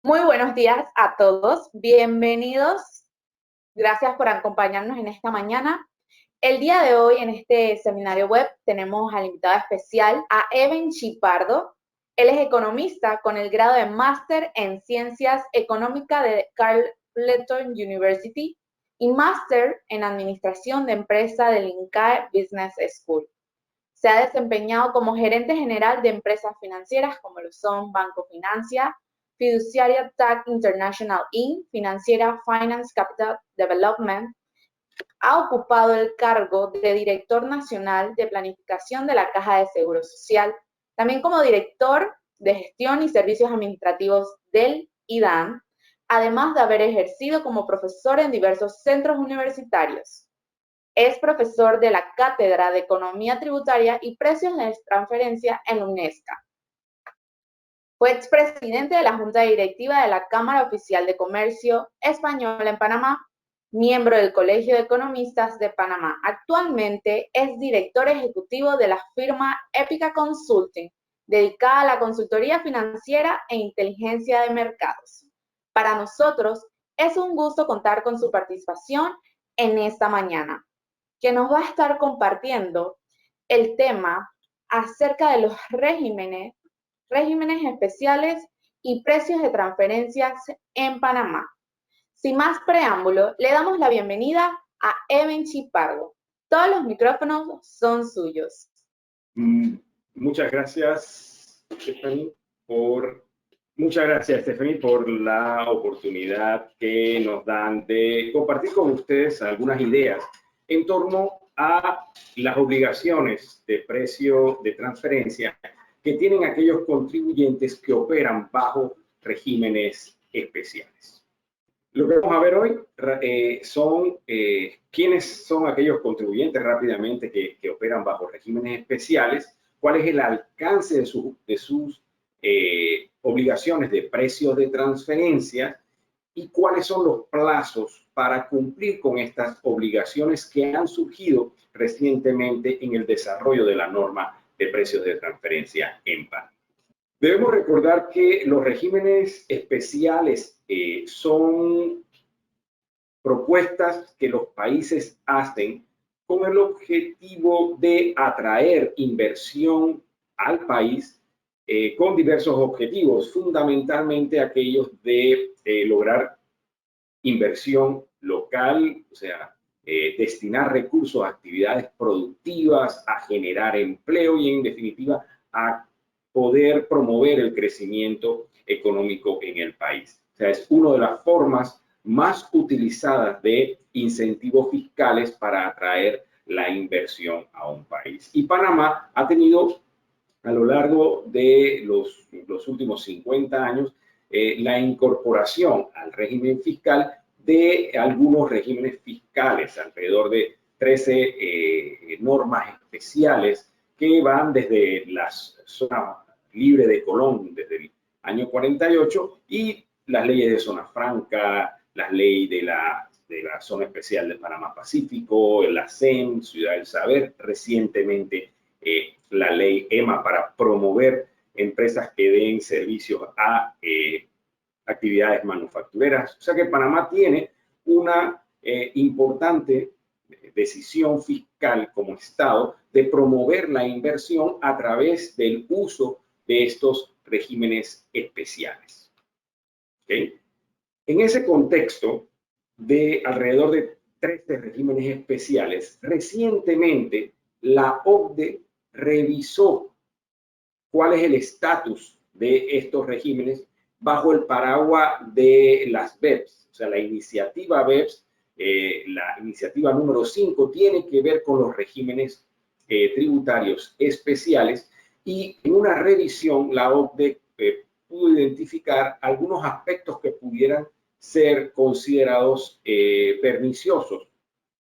Muy buenos días a todos, bienvenidos. Gracias por acompañarnos en esta mañana. El día de hoy en este seminario web tenemos al invitado especial a Eben Chipardo. Él es economista con el grado de máster en Ciencias Económicas de Carleton University y máster en Administración de Empresa del INCAE Business School. Se ha desempeñado como gerente general de empresas financieras como lo son Banco Financia, Fiduciaria TAC International Inc., Financiera Finance Capital Development. Ha ocupado el cargo de director nacional de planificación de la Caja de Seguro Social, también como director de gestión y servicios administrativos del IDAN, además de haber ejercido como profesor en diversos centros universitarios. Es profesor de la Cátedra de Economía Tributaria y Precios de Transferencia en la UNESCA. Fue expresidente de la Junta Directiva de la Cámara Oficial de Comercio Española en Panamá, miembro del Colegio de Economistas de Panamá. Actualmente es director ejecutivo de la firma Épica Consulting, dedicada a la consultoría financiera e inteligencia de mercados. Para nosotros es un gusto contar con su participación en esta mañana, que nos va a estar compartiendo el tema acerca de los regímenes especiales y precios de transferencias en Panamá. Sin más preámbulo, le damos la bienvenida a Eben Chipardo. Todos los micrófonos son suyos. Muchas gracias, Stephanie, por la oportunidad que nos dan de compartir con ustedes algunas ideas en torno a las obligaciones de precio de transferencia que tienen aquellos contribuyentes que operan bajo regímenes especiales. Lo que vamos a ver hoy son quiénes son aquellos contribuyentes rápidamente que operan bajo regímenes especiales, cuál es el alcance de sus obligaciones de precios de transferencia y cuáles son los plazos para cumplir con estas obligaciones que han surgido recientemente en el desarrollo de la norma de precios de transferencia en Panamá. Debemos recordar que los regímenes especiales son propuestas que los países hacen con el objetivo de atraer inversión al país con diversos objetivos, fundamentalmente aquellos de lograr inversión local, o sea, destinar recursos a actividades productivas, a generar empleo y en definitiva a poder promover el crecimiento económico en el país. O sea, es una de las formas más utilizadas de incentivos fiscales para atraer la inversión a un país. Y Panamá ha tenido a lo largo de los últimos 50 años la incorporación al régimen fiscal de algunos regímenes fiscales, alrededor de 13 normas especiales que van desde la zona libre de Colón desde el año 48 y las leyes de zona franca, las leyes de la zona especial de Panamá Pacífico, la CEN, Ciudad del Saber, recientemente la ley EMA para promover empresas que den servicios a actividades manufactureras. O sea que Panamá tiene una importante decisión fiscal como Estado de promover la inversión a través del uso de estos regímenes especiales. ¿Okay? En ese contexto de alrededor de 13 regímenes especiales, recientemente la OCDE revisó cuál es el estatus de estos regímenes bajo el paraguas de las BEPS. O sea, la iniciativa BEPS, la iniciativa número 5, tiene que ver con los regímenes tributarios especiales y en una revisión la OCDE pudo identificar algunos aspectos que pudieran ser considerados perniciosos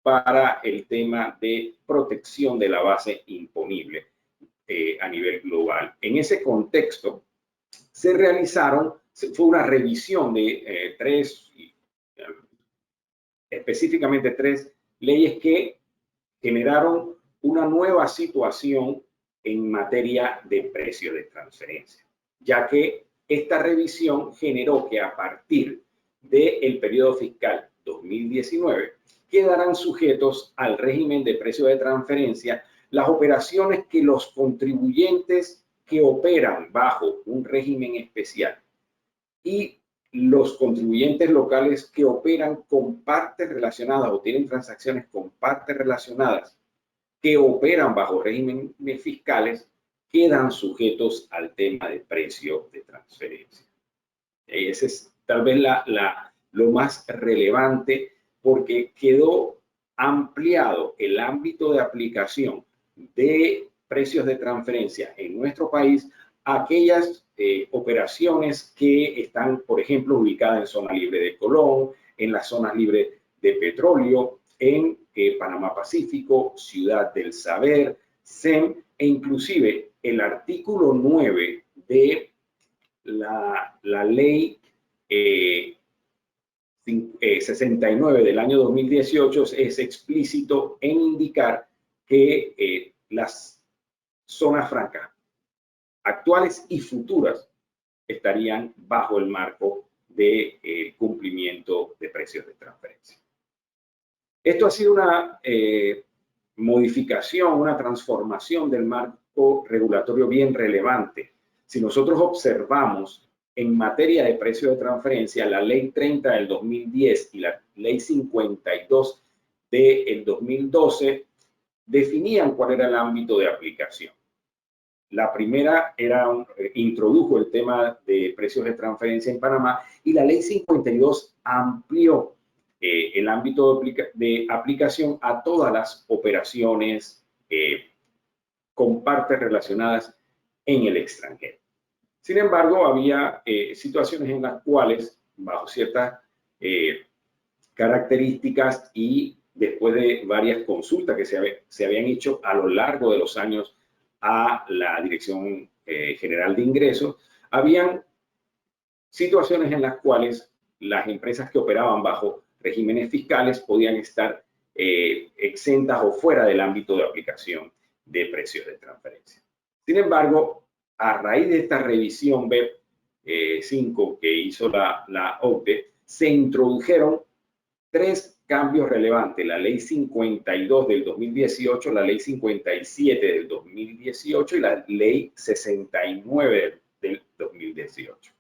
para el tema de protección de la base imponible a nivel global. En ese contexto fue una revisión de específicamente tres leyes que generaron una nueva situación en materia de precio de transferencia, ya que esta revisión generó que a partir del periodo fiscal 2019 quedarán sujetos al régimen de precio de transferencia las operaciones que los contribuyentes que operan bajo un régimen especial y los contribuyentes locales que operan con partes relacionadas o tienen transacciones con partes relacionadas que operan bajo regímenes fiscales quedan sujetos al tema de precio de transferencia. Ese es tal vez lo más relevante porque quedó ampliado el ámbito de aplicación de precios de transferencia en nuestro país a aquellas operaciones que están, por ejemplo, ubicadas en zona libre de Colón, en las zonas libres de petróleo, en Panamá Pacífico, Ciudad del Saber, SEM, e inclusive el artículo 9 de la ley 69 del año 2018 es explícito en indicar que las zonas francas actuales y futuras estarían bajo el marco de cumplimiento de precios de transferencia. Esto ha sido una modificación, una transformación del marco regulatorio bien relevante. Si nosotros observamos en materia de precio de transferencia, la Ley 30 del 2010 y la Ley 52 del 2012 definían cuál era el ámbito de aplicación. La primera introdujo el tema de precios de transferencia en Panamá y la Ley 52 amplió el ámbito de aplicación a todas las operaciones con partes relacionadas en el extranjero. Sin embargo, había situaciones en las cuales, bajo ciertas características y después de varias consultas que se habían hecho a lo largo de los años a la Dirección General de Ingresos, habían situaciones en las cuales las empresas que operaban bajo regímenes fiscales podían estar exentas o fuera del ámbito de aplicación de precios de transferencia. Sin embargo, a raíz de esta revisión BEP 5 que hizo la OCDE, se introdujeron tres cambios relevantes: la Ley 52 del 2018, la Ley 57 del 2018 y la Ley 69 del 2018.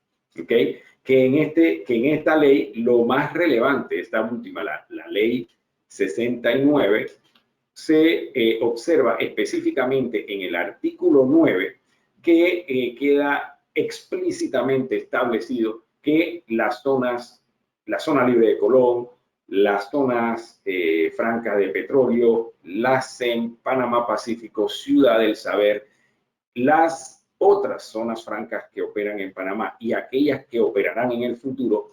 ¿Okay? Que en esta ley lo más relevante, esta última, la Ley 69, se observa específicamente en el artículo 9 que queda explícitamente establecido que la zona libre de Colón, las zonas francas de petróleo, las SEM, Panamá Pacífico, Ciudad del Saber, las otras zonas francas que operan en Panamá y aquellas que operarán en el futuro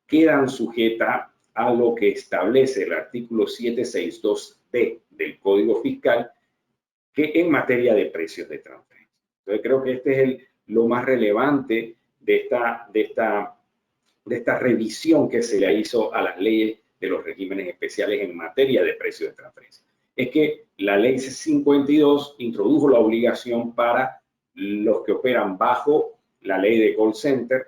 quedan sujetas a lo que establece el artículo 762D del Código Fiscal que en materia de precios de transferencia. Entonces creo que este es lo más relevante de esta revisión que se le hizo a las leyes de los regímenes especiales en materia de precios de transferencia. Es que la Ley 52 introdujo la obligación para los que operan bajo la ley de call center,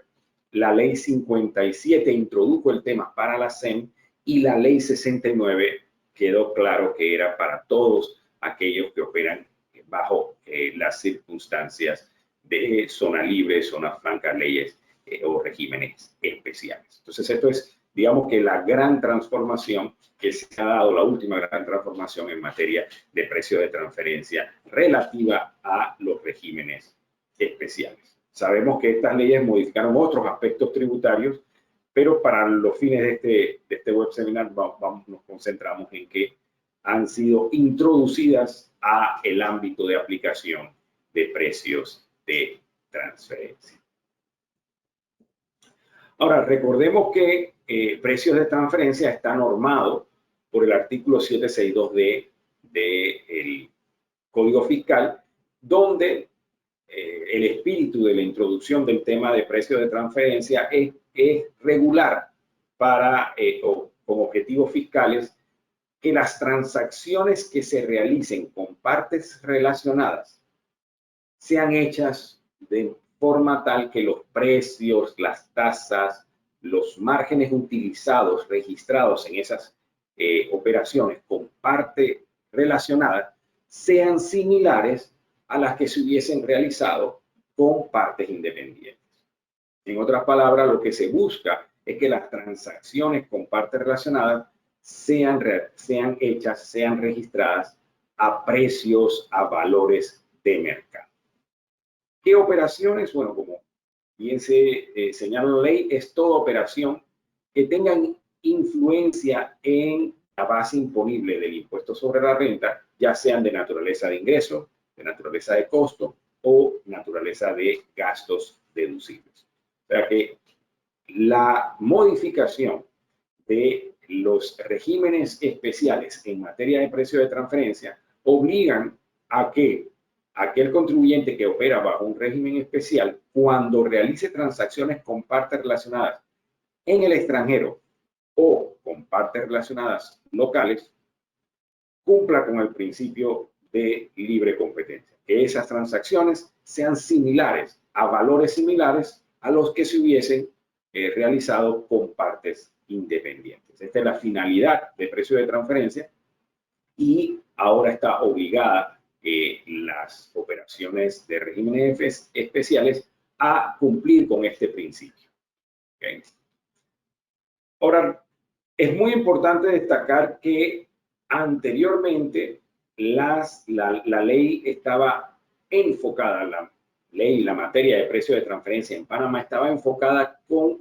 la Ley 57 introdujo el tema para la SEM y la Ley 69 quedó claro que era para todos aquellos que operan bajo las circunstancias de zona libre, zona franca, leyes o regímenes especiales. Entonces esto es, digamos que la gran transformación que se ha dado, la última gran transformación en materia de precio de transferencia relativa a los regímenes especiales. Sabemos que estas leyes modificaron otros aspectos tributarios, pero para los fines de este web seminar nos concentramos en que han sido introducidas a el ámbito de aplicación de precios de transferencia. Ahora, recordemos que precios de transferencia está normado por el artículo 762D del Código Fiscal, donde el espíritu de la introducción del tema de precios de transferencia es regular con objetivos fiscales que las transacciones que se realicen con partes relacionadas sean hechas de forma tal que los precios, las tasas, los márgenes utilizados, registrados en esas operaciones con parte relacionada, sean similares a las que se hubiesen realizado con partes independientes. En otras palabras, lo que se busca es que las transacciones con partes relacionadas sean hechas, sean registradas a precios, a valores de mercado. ¿Qué operaciones? Bueno, como bien se señala en la ley, es toda operación que tenga influencia en la base imponible del impuesto sobre la renta, ya sean de naturaleza de ingreso, de naturaleza de costo o naturaleza de gastos deducibles. O sea que la modificación de los regímenes especiales en materia de precio de transferencia obligan a que aquel contribuyente que opera bajo un régimen especial, cuando realice transacciones con partes relacionadas en el extranjero o con partes relacionadas locales, cumpla con el principio de libre competencia. Que esas transacciones sean similares, a valores similares a los que se hubiesen realizado con partes independientes. Esta es la finalidad de precio de transferencia y ahora está obligada las operaciones de regímenes especiales a cumplir con este principio. ¿Okay? Ahora, es muy importante destacar que anteriormente la ley estaba enfocada, la ley, la materia de precio de transferencia en Panamá estaba enfocada con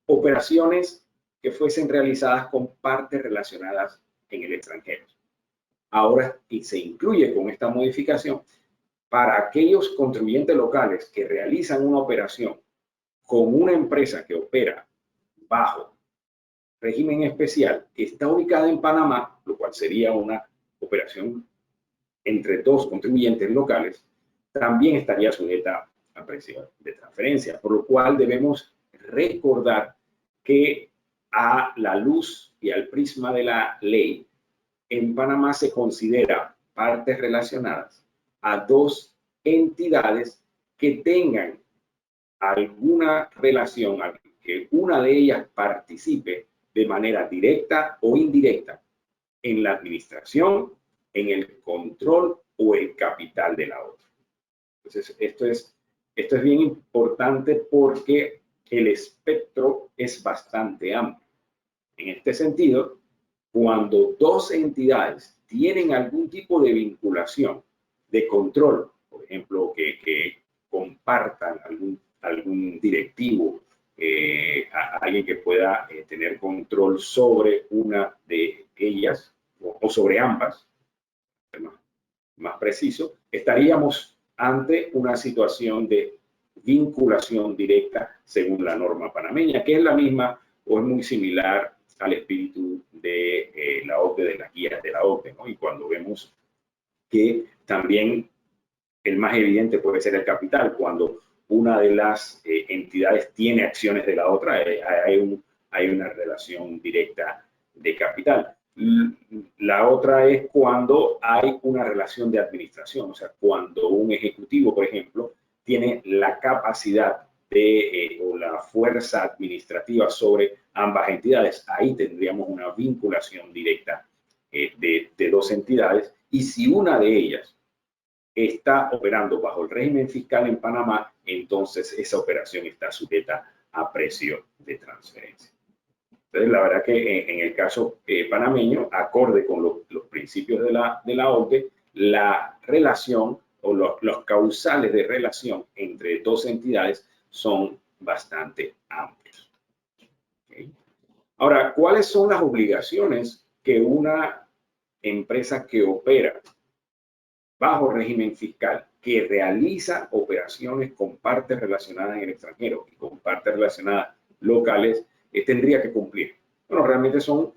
operaciones que fuesen realizadas con partes relacionadas en el extranjero. Ahora se incluye con esta modificación para aquellos contribuyentes locales que realizan una operación con una empresa que opera bajo régimen especial, que está ubicada en Panamá, lo cual sería una operación entre dos contribuyentes locales, también estaría sujeta a precio de transferencia, por lo cual debemos recordar que a la luz y al prisma de la ley, en Panamá se considera partes relacionadas a dos entidades que tengan alguna relación, que una de ellas participe de manera directa o indirecta en la administración, en el control o el capital de la otra. Entonces, esto es bien importante porque el espectro es bastante amplio. En este sentido, cuando dos entidades tienen algún tipo de vinculación, de control, por ejemplo, que compartan algún directivo, alguien que pueda tener control sobre una de ellas o sobre ambas, más preciso, estaríamos ante una situación de vinculación directa según la norma panameña, que es la misma o es muy similar al espíritu de la OCDE, de las guías de la OCDE, ¿no? Y cuando vemos que también el más evidente puede ser el capital, cuando una de las entidades tiene acciones de la otra, hay una relación directa de capital. La otra es cuando hay una relación de administración, o sea, cuando un ejecutivo, por ejemplo, tiene la capacidad o la fuerza administrativa sobre ambas entidades. Ahí tendríamos una vinculación directa de dos entidades, y si una de ellas está operando bajo el régimen fiscal en Panamá, entonces esa operación está sujeta a precio de transferencia. Entonces, la verdad que en el caso panameño, acorde con los principios de la OCDE, la relación o los causales de relación entre dos entidades son bastante amplios. ¿Okay? Ahora, ¿cuáles son las obligaciones que una empresa que opera bajo régimen fiscal, que realiza operaciones con partes relacionadas en el extranjero y con partes relacionadas locales, tendría que cumplir? Bueno, realmente son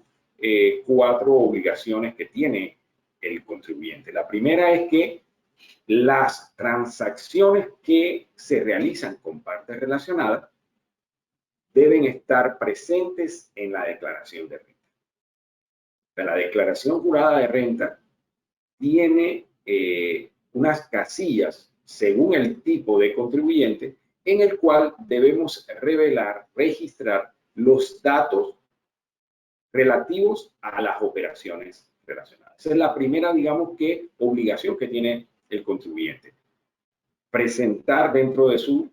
4 obligaciones que tiene el contribuyente. La primera es que las transacciones que se realizan con partes relacionadas deben estar presentes en la declaración de renta. La declaración jurada de renta tiene unas casillas según el tipo de contribuyente, en el cual debemos revelar, registrar los datos relativos a las operaciones relacionadas. Esa es la primera, digamos, que obligación que tiene el contribuyente. Presentar dentro de su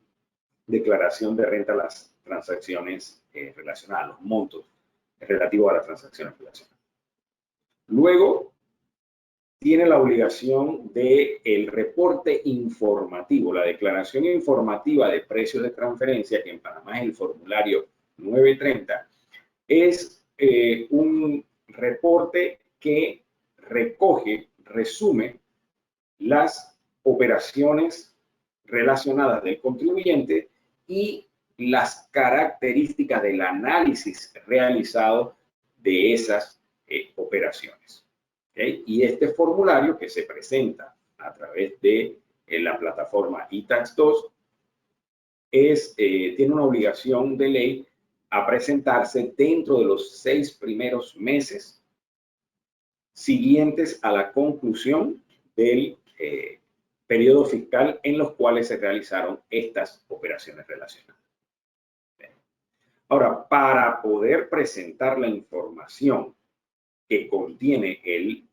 declaración de renta las transacciones relacionadas, los montos relativos a las transacciones relacionadas. Luego, tiene la obligación del reporte informativo, la declaración informativa de precios de transferencia, que en Panamá es el formulario 930, es un reporte que recoge, resume las operaciones relacionadas del contribuyente y las características del análisis realizado de esas operaciones. ¿Okay? Y este formulario que se presenta a través de la plataforma eTax2 tiene una obligación de ley a presentarse dentro de los 6 primeros meses siguientes a la conclusión del periodo fiscal en los cuales se realizaron estas operaciones relacionadas. Ahora, para poder presentar la información que contiene el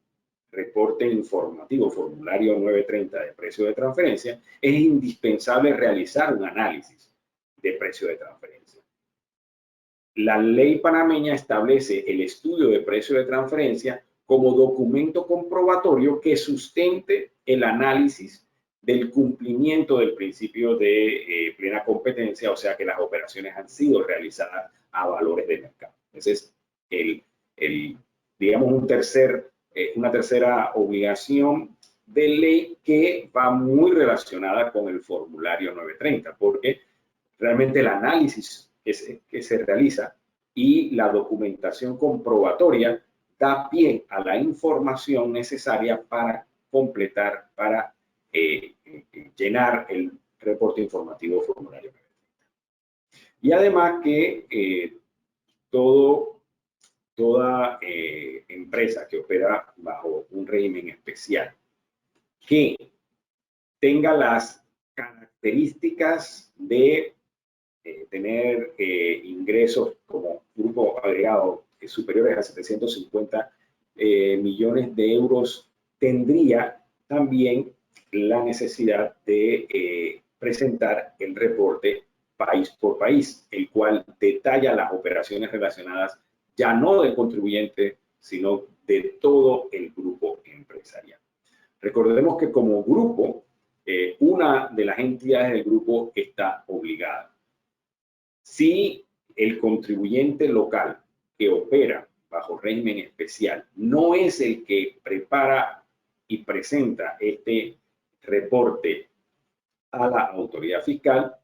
reporte informativo, formulario 930 de precio de transferencia, es indispensable realizar un análisis de precio de transferencia. La ley panameña establece el estudio de precio de transferencia como documento comprobatorio que sustente el análisis del cumplimiento del principio de plena competencia, o sea que las operaciones han sido realizadas a valores de mercado. Ese es digamos, una tercera obligación de ley que va muy relacionada con el formulario 930, porque realmente el análisis que se realiza y la documentación comprobatoria da pie a la información necesaria para completar, para llenar el reporte informativo formulario 930. Y además que toda empresa que opera bajo un régimen especial que tenga las características de tener ingresos como grupo agregado superiores a 750 millones de euros, tendría también la necesidad de presentar el reporte país por país, el cual detalla las operaciones relacionadas ya no del contribuyente, sino de todo el grupo empresarial. Recordemos que como grupo, una de las entidades del grupo está obligada. Si el contribuyente local que opera bajo régimen especial no es el que prepara y presenta este reporte a la autoridad fiscal,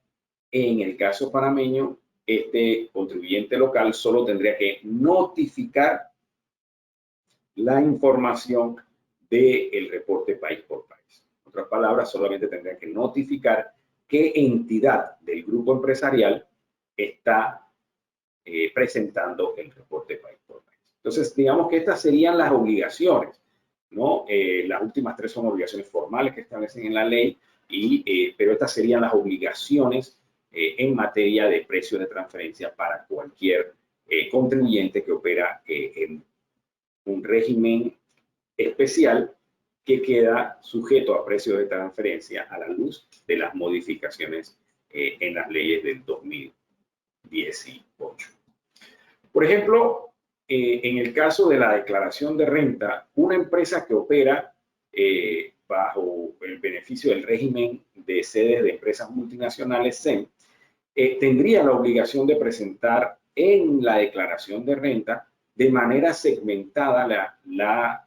en el caso panameño, este contribuyente local solo tendría que notificar la información del reporte país por país. En otras palabras, solamente tendría que notificar qué entidad del grupo empresarial está presentando el reporte país por país. Entonces, digamos que estas serían las obligaciones, ¿no? Las últimas 3 son obligaciones formales que establecen en la ley, pero estas serían las obligaciones en materia de precios de transferencia para cualquier contribuyente que opera en un régimen especial que queda sujeto a precios de transferencia a la luz de las modificaciones en las leyes del 2018. Por ejemplo, en el caso de la declaración de renta, una empresa que opera bajo el beneficio del régimen de sedes de empresas multinacionales SEM, tendría la obligación de presentar en la declaración de renta de manera segmentada las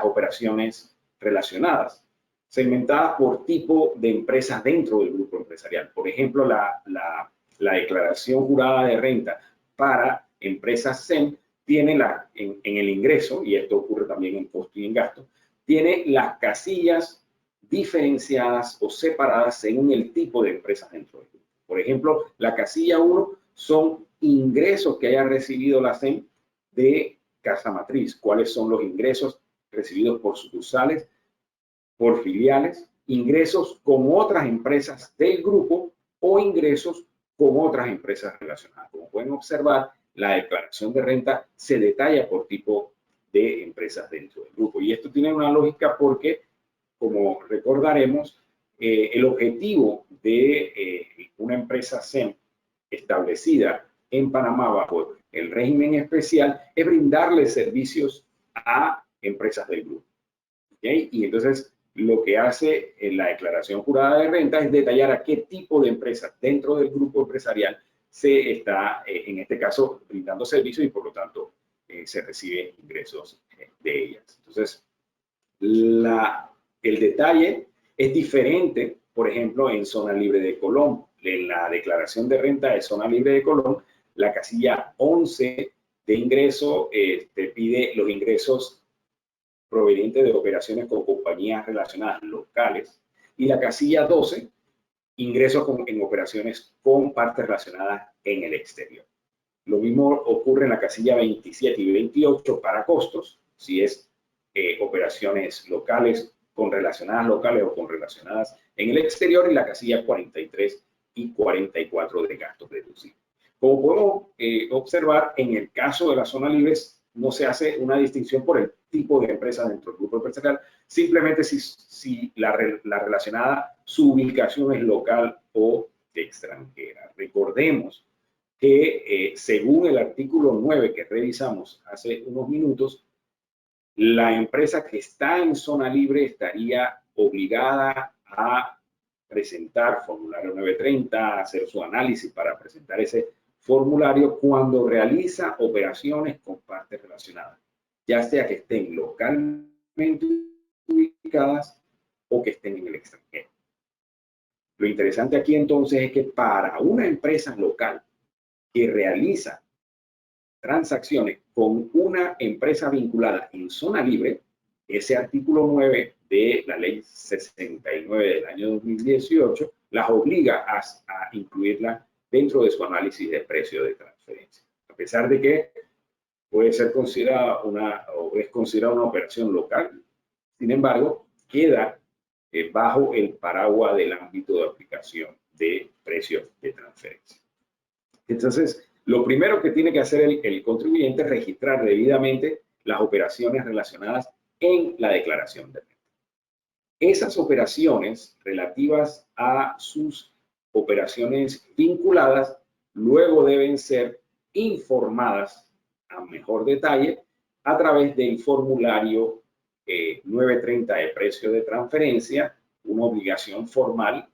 operaciones relacionadas, segmentadas por tipo de empresas dentro del grupo empresarial. Por ejemplo, la declaración jurada de renta para empresas SEM tiene en el ingreso, y esto ocurre también en costo y en gasto, tiene las casillas diferenciadas o separadas según el tipo de empresas dentro del grupo. Por ejemplo, la casilla 1 son ingresos que haya recibido la SEM de casa matriz. ¿Cuáles son los ingresos recibidos por sucursales, por filiales ingresos con otras empresas del grupo o ingresos con otras empresas relacionadas. Como pueden observar, la declaración de renta se detalla por tipo de empresas dentro del grupo. Y esto tiene una lógica porque, como recordaremos, el objetivo de una empresa SEM establecida en Panamá bajo el régimen especial es brindarle servicios a empresas del grupo. ¿Okay? Y entonces lo que hace en la declaración jurada de renta es detallar a qué tipo de empresas dentro del grupo empresarial se está, en este caso, brindando servicios y por lo tanto se reciben ingresos de ellas. Entonces, el detalle es diferente, por ejemplo, en zona libre de Colón. En la declaración de renta de zona libre de Colón, la casilla 11 de ingreso te pide los ingresos provenientes de operaciones con compañías relacionadas locales, y la casilla 12, ingresos en operaciones con partes relacionadas en el exterior. Lo mismo ocurre en la casilla 27 y 28 para costos, si es operaciones locales con relacionadas locales o con relacionadas en el exterior, y la casilla 43 y 44 de gastos deducibles. Como podemos observar, en el caso de las zonas libres no se hace una distinción por el tipo de empresa dentro del grupo empresarial, simplemente si la relacionada, su ubicación es local o extranjera. Recordemos que según el artículo 9 que revisamos hace unos minutos, la empresa que está en zona libre estaría obligada a presentar formulario 930, hacer su análisis para presentar ese formulario cuando realiza operaciones con partes relacionadas, ya sea que estén localmente ubicadas o que estén en el extranjero. Lo interesante aquí entonces es que para una empresa local que realiza transacciones con una empresa vinculada en zona libre, ese artículo 9 de la ley 69 del año 2018 las obliga a incluirla dentro de su análisis de precio de transferencia. A pesar de que puede ser considerada es considerada una operación local, sin embargo, queda bajo el paraguas del ámbito de aplicación de precios de transferencia. Entonces, lo primero que tiene que hacer el contribuyente es registrar debidamente las operaciones relacionadas en la declaración de renta. Esas operaciones relativas a sus operaciones vinculadas luego deben ser informadas a mejor detalle a través del formulario 930 de precio de transferencia, una obligación formal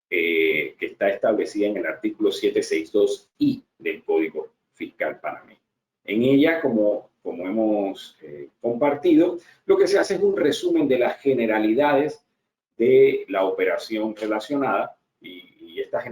que está establecida en el artículo 762I del Código Fiscal Panameño. En ella, como hemos compartido, lo que se hace es un resumen de las generalidades de la operación relacionada, y estas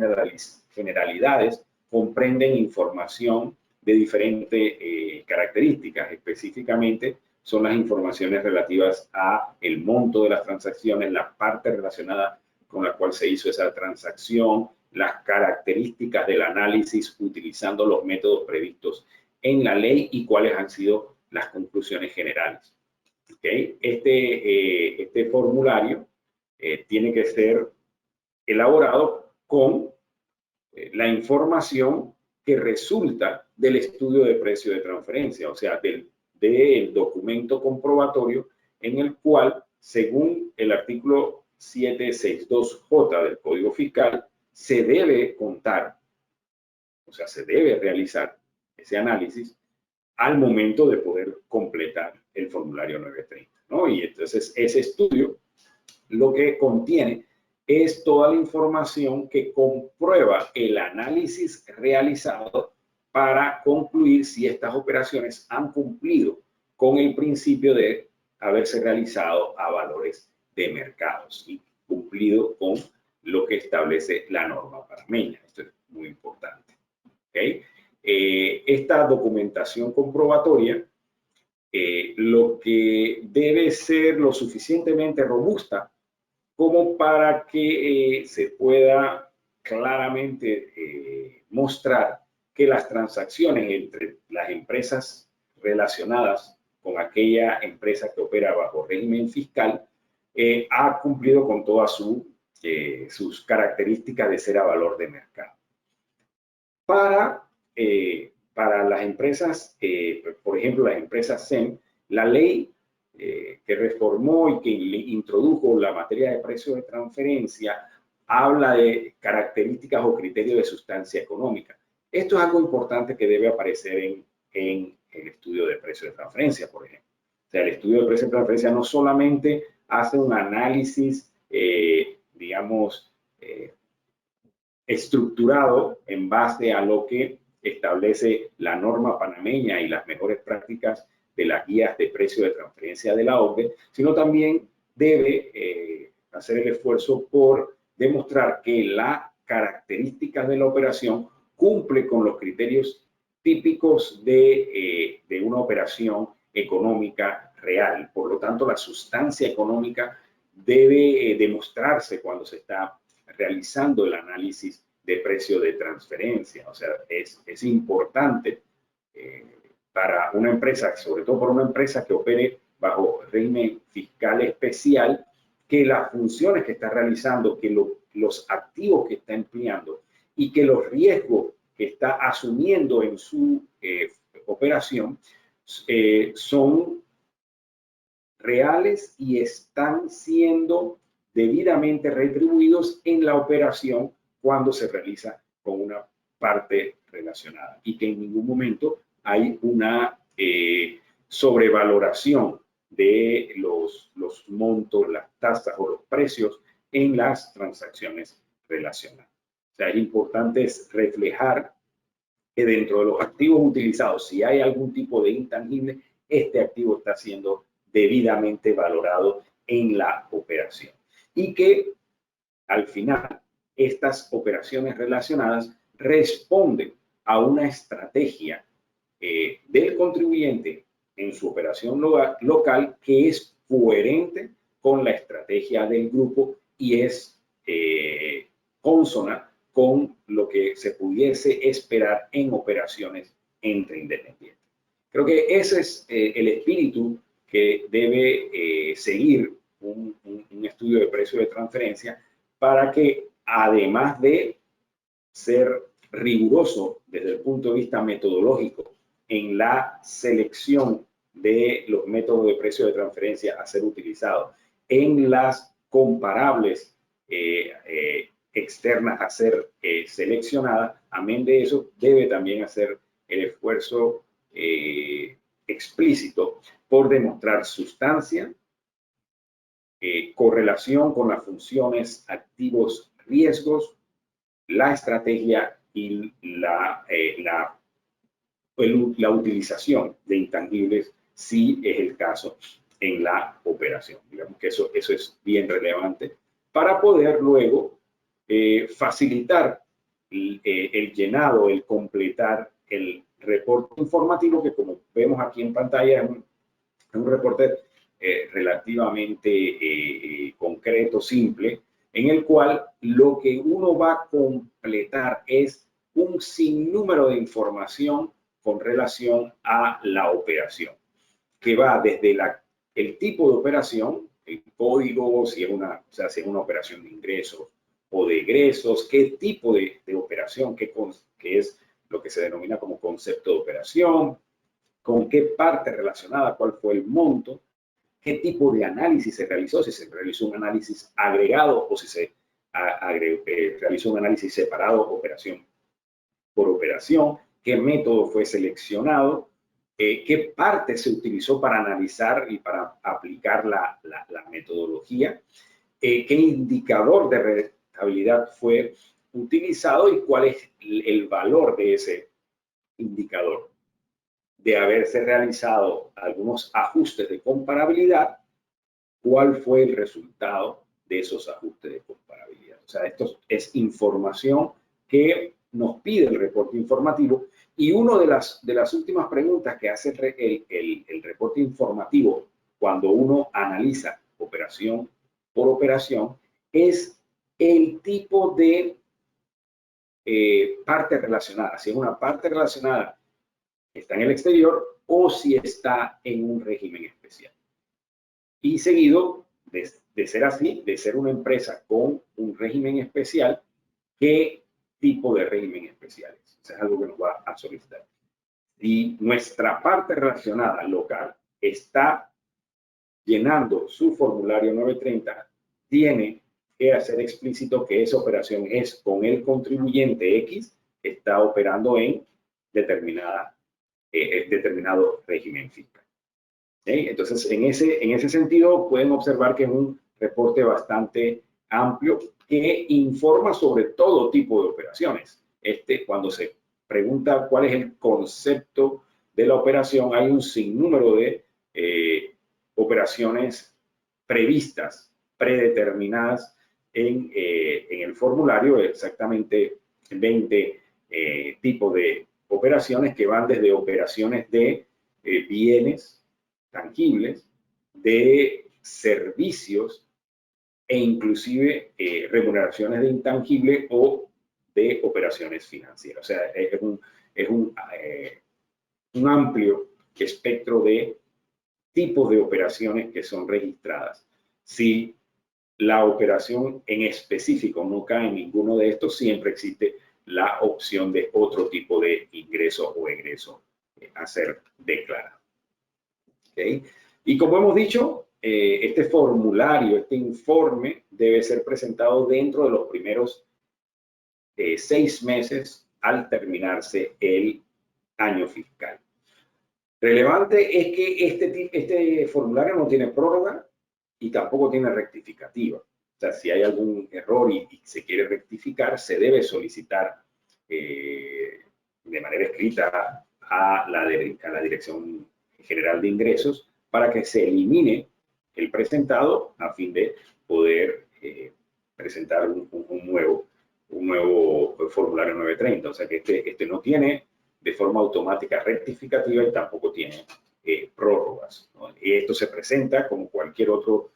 generalidades comprenden información de diferentes características. Específicamente son las informaciones relativas a el monto de las transacciones, la parte relacionada con la cual se hizo esa transacción, las características del análisis utilizando los métodos previstos en la ley y cuáles han sido las conclusiones generales. ¿Okay? Este formulario tiene que ser elaborado con la información que resulta del estudio de precio de transferencia, o sea, del documento comprobatorio en el cual, según el artículo 762J del Código Fiscal, se debe contar, o sea, se debe realizar ese análisis al momento de poder completar el formulario 930, ¿no? Y entonces ese estudio lo que contiene es toda la información que comprueba el análisis realizado para concluir si estas operaciones han cumplido con el principio de haberse realizado a valores de mercados y cumplido con lo que establece la norma panameña. Esto es muy importante. ¿Okay? Esta documentación comprobatoria lo que debe ser lo suficientemente robusta como para que se pueda claramente mostrar que las transacciones entre las empresas relacionadas con aquella empresa que opera bajo régimen fiscal ha cumplido con todas sus características de ser a valor de mercado. Para las empresas, por ejemplo, las empresas SEM, la ley que reformó y que introdujo la materia de precio de transferencia habla de características o criterios de sustancia económica. Esto es algo importante que debe aparecer en el estudio de precio de transferencia, por ejemplo. O sea, el estudio de precio de transferencia no solamente hace un análisis, digamos, estructurado en base a lo que establece la norma panameña y las mejores prácticas de las guías de precio de transferencia de la OCDE, sino también debe hacer el esfuerzo por demostrar que las características de la operación cumple con los criterios típicos de una operación económica real. Por lo tanto, la sustancia económica debe demostrarse cuando se está realizando el análisis de precio de transferencia. O sea, es importante para una empresa, sobre todo para una empresa que opere bajo régimen fiscal especial, que las funciones que está realizando, que los activos que está empleando y que los riesgos que está asumiendo en su operación son reales y están siendo debidamente retribuidos en la operación cuando se realiza con una parte relacionada y que en ningún momento hay una sobrevaloración de los montos, las tasas o los precios en las transacciones relacionadas. O sea, es importante reflejar que dentro de los activos utilizados, si hay algún tipo de intangible, este activo está siendo debidamente valorado en la operación. Y que al final estas operaciones relacionadas responden a una estrategia del contribuyente en su operación local que es coherente con la estrategia del grupo y es consona con lo que se pudiese esperar en operaciones entre independientes. Creo que ese es el espíritu que debe seguir un estudio de precio de transferencia para que, además de ser riguroso desde el punto de vista metodológico en la selección de los métodos de precio de transferencia a ser utilizados, en las comparables externas a ser seleccionadas, amén de eso, debe también hacer el esfuerzo explícito por demostrar sustancia, correlación con las funciones, activos, riesgos, la estrategia y la utilización de intangibles, si es el caso en la operación. Digamos que eso es bien relevante para poder luego facilitar el llenado, el completar el reporte informativo, que como vemos aquí en pantalla es un reporte relativamente concreto, simple, en el cual lo que uno va a completar es un sinnúmero de información con relación a la operación, que va desde el tipo de operación, el código, si es una operación de ingresos o de egresos, qué tipo de operación, que es lo que se denomina como concepto de operación, con qué parte relacionada, cuál fue el monto, qué tipo de análisis se realizó, si se realizó un análisis agregado o si se realizó un análisis separado, operación por operación, qué método fue seleccionado, qué parte se utilizó para analizar y para aplicar la metodología, qué indicador de rentabilidad fue utilizado y cuál es el valor de ese indicador. De haberse realizado algunos ajustes de comparabilidad, ¿cuál fue el resultado de esos ajustes de comparabilidad? O sea, esto es información que nos pide el reporte informativo y una de las últimas preguntas que hace el reporte informativo cuando uno analiza operación por operación es el tipo de parte relacionada. Si es una parte relacionada está en el exterior o si está en un régimen especial. Y seguido de ser así, de ser una empresa con un régimen especial, ¿qué tipo de régimen especial es? Eso es algo que nos va a solicitar. Si nuestra parte relacionada local está llenando su formulario 930, tiene que hacer explícito que esa operación es con el contribuyente X que está operando en determinado régimen fiscal. Entonces, en ese sentido, pueden observar que es un reporte bastante amplio que informa sobre todo tipo de operaciones. Cuando se pregunta cuál es el concepto de la operación, hay un sinnúmero de operaciones previstas, predeterminadas en el formulario, exactamente 20 tipos de operaciones que van desde operaciones de bienes tangibles, de servicios e inclusive remuneraciones de intangible o de operaciones financieras. O sea, es un amplio espectro de tipos de operaciones que son registradas. Si la operación en específico no cae en ninguno de estos, siempre existe la opción de otro tipo de ingreso o egreso a ser declarado. ¿Okay? Y como hemos dicho, este formulario, este informe debe ser presentado dentro de los primeros 6 meses al terminarse el año fiscal. Relevante es que este formulario no tiene prórroga y tampoco tiene rectificativa. O sea, si hay algún error y se quiere rectificar, se debe solicitar de manera escrita a la Dirección General de Ingresos para que se elimine el presentado a fin de poder presentar un nuevo formulario 930. O sea que este no tiene de forma automática rectificativa y tampoco tiene prórrogas, ¿no? Y esto se presenta como cualquier otro,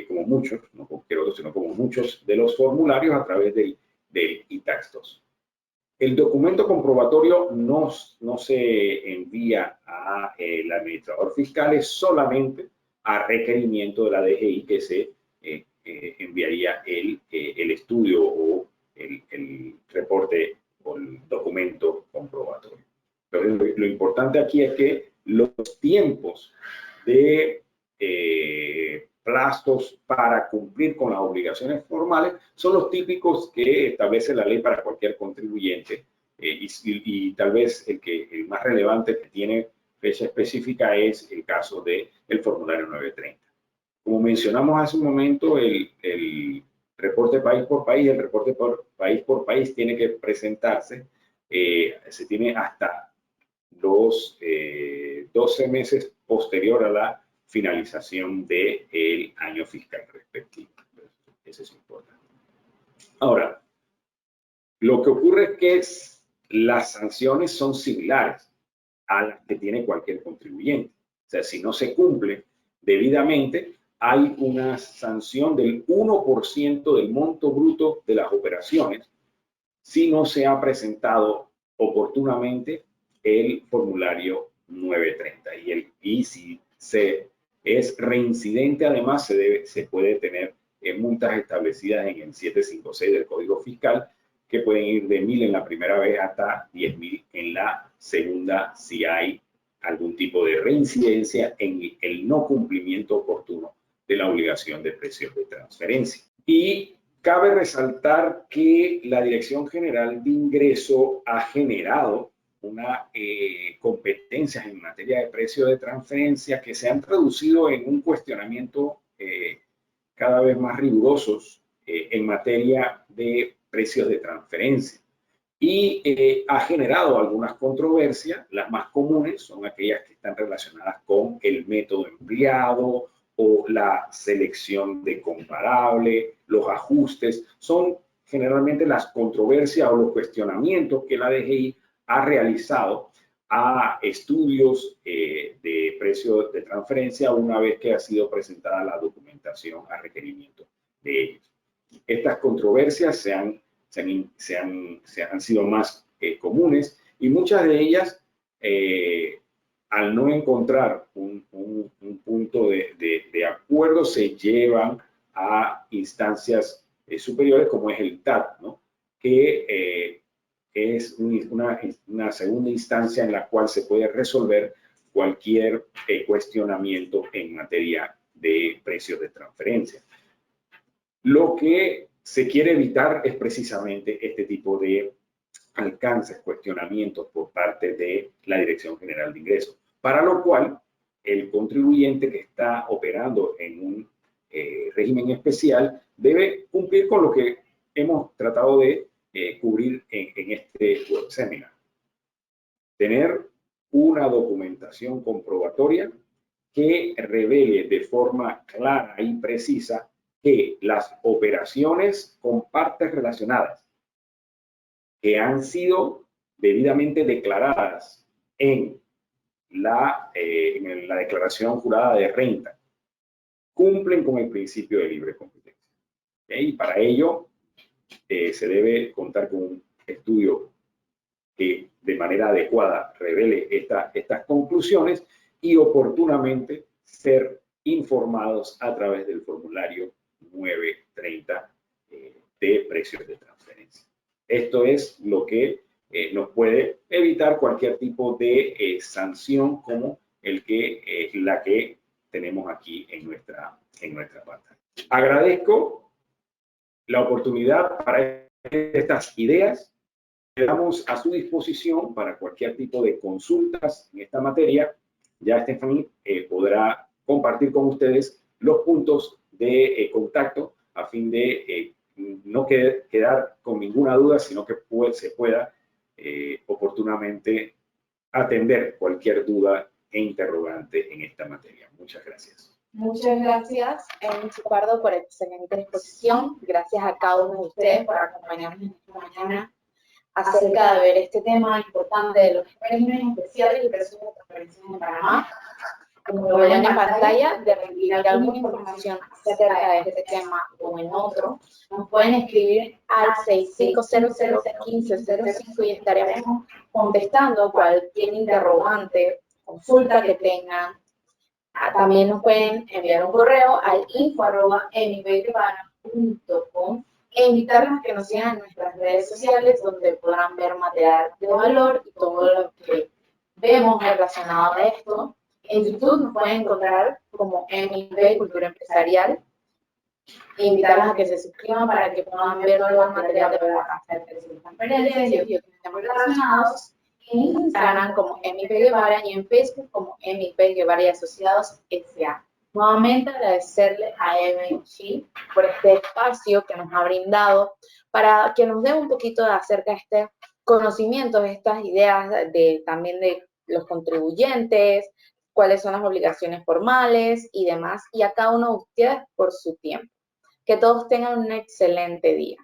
como muchos, no cualquier otro, sino como muchos de los formularios a través del iTax2. El documento comprobatorio no se envía al administrador fiscal, es solamente a requerimiento de la DGI que se enviaría el estudio o el reporte o el documento comprobatorio. Entonces, lo importante aquí es que los tiempos de plazos para cumplir con las obligaciones formales son los típicos que establece la ley para cualquier contribuyente y tal vez el más relevante que tiene fecha específica es el caso del formulario 930. Como mencionamos hace un momento, el reporte país por país, el reporte país por país tiene que presentarse, se tiene hasta los 12 meses posterior a la finalización del año fiscal respectivo. Eso es importante. Ahora, lo que ocurre es que las sanciones son similares a las que tiene cualquier contribuyente. O sea, si no se cumple debidamente, hay una sanción del 1% del monto bruto de las operaciones si no se ha presentado oportunamente el formulario 930. Y si se es reincidente, además, se puede tener multas establecidas en el 756 del Código Fiscal, que pueden ir de 1.000 en la primera vez hasta 10.000 en la segunda, si hay algún tipo de reincidencia en el no cumplimiento oportuno de la obligación de precios de transferencia. Y cabe resaltar que la Dirección General de Ingreso ha generado una competencias en materia de precios de transferencia que se han traducido en un cuestionamiento cada vez más rigurosos en materia de precios de transferencia. Y ha generado algunas controversias. Las más comunes son aquellas que están relacionadas con el método empleado o la selección de comparable, los ajustes. Son generalmente las controversias o los cuestionamientos que la DGI ha realizado a estudios de precios de transferencia una vez que ha sido presentada la documentación a requerimiento de ellos. Estas controversias han sido más comunes y muchas de ellas al no encontrar un punto de acuerdo, se llevan a instancias superiores, como es el TAT, ¿no? Que es una segunda instancia en la cual se puede resolver cualquier cuestionamiento en materia de precios de transferencia. Lo que se quiere evitar es precisamente este tipo de alcances, cuestionamientos por parte de la Dirección General de Ingresos, para lo cual el contribuyente que está operando en un régimen especial debe cumplir con lo que hemos tratado de cubrir en este web seminar. Tener una documentación comprobatoria que revele de forma clara y precisa que las operaciones con partes relacionadas que han sido debidamente declaradas en la declaración jurada de renta cumplen con el principio de libre competencia. Y para ello se debe contar con un estudio que de manera adecuada revele estas conclusiones y oportunamente ser informados a través del formulario 930 de precios de transferencia. Esto es lo que nos puede evitar cualquier tipo de sanción como la que tenemos aquí en nuestra pantalla. Agradezco la oportunidad para estas ideas. Quedamos a su disposición para cualquier tipo de consultas en esta materia. Ya Stephanie podrá compartir con ustedes los puntos de contacto a fin de no quedar con ninguna duda, sino que se pueda oportunamente atender cualquier duda e interrogante en esta materia. Muchas gracias. Muchas gracias, Enchi Pardo, por excelente exposición. Gracias a cada uno de ustedes por acompañarnos esta mañana acerca de ver este tema importante de los regímenes especiales y precios de transferencias en Panamá. Como ven en pantalla, de requerir alguna información acerca de este tema o en otro, nos pueden escribir al 6500-1505 y estaremos contestando cualquier interrogante, consulta que tengan. También nos pueden enviar un correo al info@mipguevara.com e invitarnos a que nos sigan en nuestras redes sociales, donde podrán ver material de valor y todo lo que vemos relacionado a esto. En YouTube nos pueden encontrar como MIP Cultura Empresarial. E invitarlos a que se suscriban para que puedan ver todo el material de valor acerca de sus conferencias y otros temas relacionados. En Instagram como MIP Guevara y en Facebook como MIP Guevara y Asociados S.A. Nuevamente agradecerle a Evenchi por este espacio que nos ha brindado para que nos dé un poquito acerca de este conocimiento, de estas ideas también de los contribuyentes, cuáles son las obligaciones formales y demás, y a cada uno de ustedes por su tiempo. Que todos tengan un excelente día.